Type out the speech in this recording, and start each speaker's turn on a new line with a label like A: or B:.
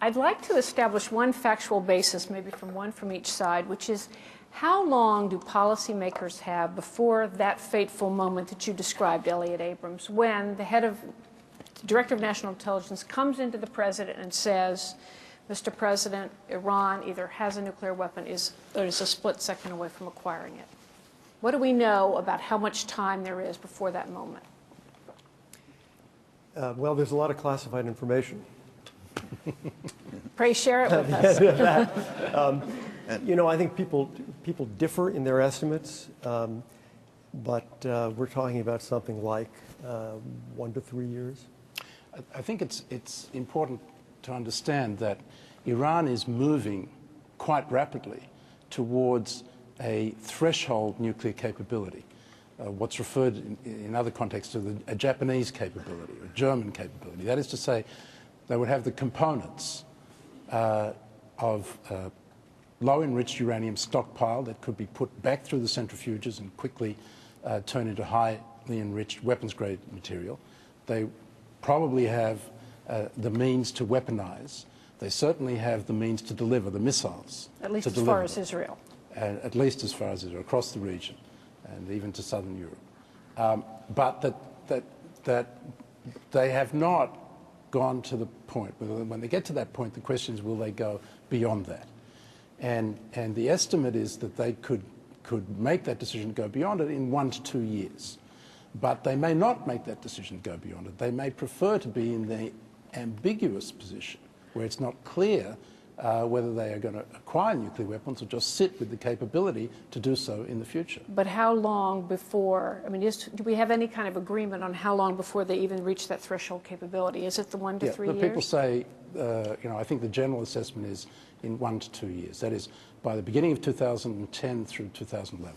A: I'd like to establish one factual basis, maybe from each side, which is how long do policymakers have before that fateful moment that you described, Elliot Abrams, when the Director of National Intelligence comes into the president and says, Mr. President, Iran either has a nuclear weapon or is a split second away from acquiring it? What do we know about how much time there is before that moment?
B: Well, there's a lot of classified information.
A: Pray share it with us.
B: You know, I think people differ in their estimates, but we're talking about something like 1 to 3 years.
C: I think it's important to understand that Iran is moving quite rapidly towards a threshold nuclear capability, what's referred in other contexts to a Japanese capability or a German capability. That is to say, they would have the components of low-enriched uranium stockpile that could be put back through the centrifuges and quickly turn into highly enriched weapons-grade material. They probably have the means to weaponize. They certainly have the means to deliver the missiles.
A: At least as far as Israel.
C: At least as far as Israel, across the region, and even to southern Europe. But that they have not gone to the point. When they get to that point, the question is, will they go beyond that? And the estimate is that they could make that decision to go beyond it in 1 to 2 years. But they may not make that decision to go beyond it. They may prefer to be in the ambiguous position where it's not clear whether they are going to acquire nuclear weapons or just sit with the capability to do so in the future.
A: But how long before, I mean, do we have any kind of agreement on how long before they even reach that threshold capability? Is it the 1 to 3 years?
C: People say, you know, I think the general assessment is in 1 to 2 years. That is, by the beginning of 2010 through 2011.